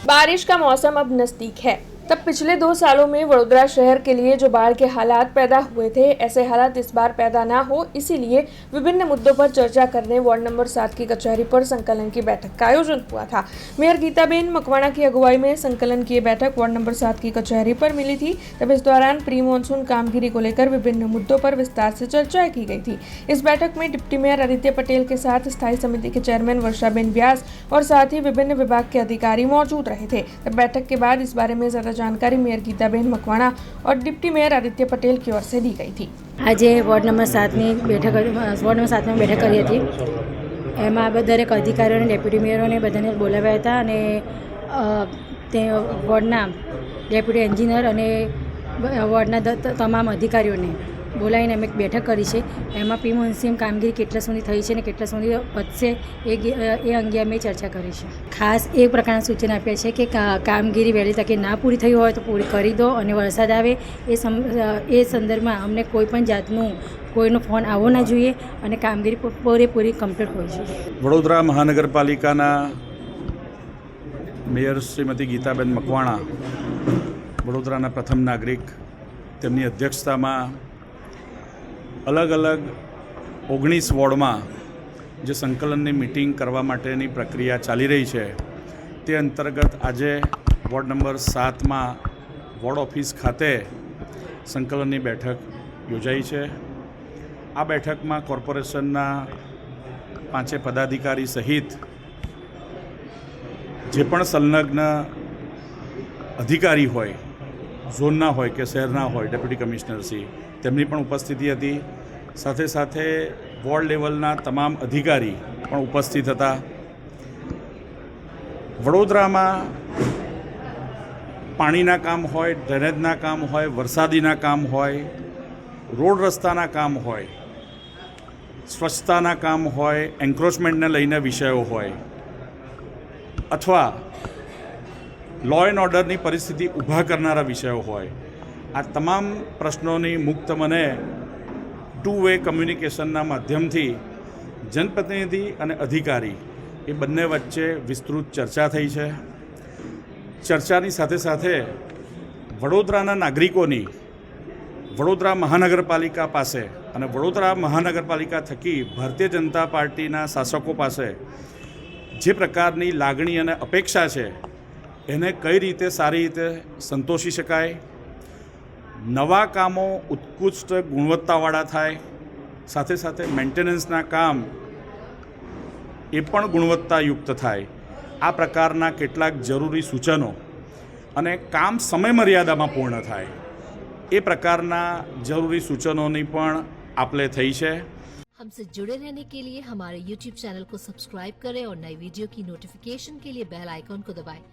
बारिश का मौसम अब नजदीक है, तब पिछले 2 सालों में वडोदरा शहर के लिए जो बाढ़ के हालात पैदा हुए थे, ऐसे हालात इस बार पैदा ना हो, इसीलिए विभिन्न मुद्दों पर चर्चा करने वार्ड नंबर 7 की कचहरी पर संकलन की बैठक का आयोजन हुआ था। मेयर गीताबेन मकवाणा की अगुवाई में संकलन की बैठक वार्ड नंबर 7 की कचहरी पर मिली थी। तब इस दौरान प्री मानसून कामगिरी को लेकर विभिन्न मुद्दों पर विस्तार से चर्चा की गई थी। इस बैठक में डिप्टी मेयर आदित्य पटेल के साथ स्थायी समिति के चेयरमैन वर्षाबेन व्यास और साथ ही विभिन्न विभाग के अधिकारी मौजूद रहे थे। तब बैठक के बाद इस बारे में ज्यादा जानकारी मेयर गीताबेन मकवाणा और डिप्टी मेयर आदित्य पटेल की ओर से दी गई थी। आज वॉर्ड नंबर 7 में बैठक કરી હતી। એમાં દરેક અધિકારીઓને ડેપ્યુટી મેયરોને બધાને બોલાવ્યા હતા અને તે વોર્ડના ડેપ્યુટી એન્જિનિયર અને વોર્ડના તમામ અધિકારીઓને બોલાવીને અમે એક બેઠક કરી છે। એમાં પ્રી મોન્સૂન કામગીરી કેટલા સુધી થઈ છે અને કેટલા સુધી પતશે એ અંગે અમે ચર્ચા કરી છે। ખાસ એ પ્રકારના સૂચન આપ્યા છે કે કામગીરી વહેલી તકે ના પૂરી થઈ હોય તો પૂરી કરી દો અને વરસાદ આવે એ સંદર્ભમાં અમને કોઈ પણ જાતનું કોઈનો ફોન આવવો ના જોઈએ અને કામગીરી પૂરેપૂરી કમ્પ્લીટ હોય છે। વડોદરા મહાનગરપાલિકાના મેયર શ્રીમતી ગીતાબેન મકવાણા, વડોદરાના પ્રથમ નાગરિક, તેમની અધ્યક્ષતામાં અલગ અલગ 19 વોર્ડમાં જે સંકલનની મિટિંગ કરવા માટેની પ્રક્રિયા ચાલી રહી છે, તે અંતર્ગત આજે વોર્ડ નંબર 7માં વોર્ડ ઓફિસ ખાતે સંકલનની બેઠક યોજાઈ છે। આ બેઠકમાં કોર્પોરેશનના 5 પદાધિકારી સહિત જે પણ સંલગ્ન અધિકારી હોય, ઝોનના હોય કે શહેરના હોય, ડેપ્યુટી કમિશનરશ્રી, તેમની પણ ઉપસ્થિતિ હતી। સાથે સાથે વોર્ડ લેવલના તમામ અધિકારી પણ ઉપસ્થિત હતા। વડોદરામાં પાણીના કામ હોય, ડ્રેનેજના કામ હોય, વરસાદીના કામ હોય, રોડ રસ્તાના કામ હોય, સ્વચ્છતાના કામ હોય, એન્ક્રોચમેન્ટને લઈને વિષયો હોય, અથવા લો એન્ડ ઓર્ડરની પરિસ્થિતિ ઊભા કરનારા વિષયો હોય, આ તમામ પ્રશ્નોની મુક્ત મને 2 વે કમ્યુનિકેશનના માધ્યમથી જનપ્રતિનિધિ અને અધિકારી એ બંને વચ્ચે વિસ્તૃત ચર્ચા થઈ છે। ચર્ચાની સાથે સાથે વડોદરાના નાગરિકોની વડોદરા મહાનગરપાલિકા પાસે અને વડોદરા મહાનગરપાલિકા થકી ભારતીય જનતા પાર્ટીના શાસકો પાસે જે પ્રકારની લાગણી અને અપેક્ષા છે, એને કઈ રીતે સારી રીતે સંતોષી શકાય, નવા કામો ઉત્કૃષ્ટ ગુણવત્તાવાળા થાય, સાથે સાથે મેન્ટેનન્સના કામ એ પણ ગુણવત્તાયુક્ત થાય, આ પ્રકારના કેટલાક જરૂરી સૂચનો અને કામ સમય મર્યાદામાં પૂર્ણ થાય એ પ્રકારના જરૂરી સૂચનોની પણ આપલે થઈ છે। हमसे जुड़े रहने के लिए हमारे YouTube चैनल को सब्सक्राइब करें और नई वीडियो की नोटिफिकेशन के लिए बेल आइकॉन को दबाएं।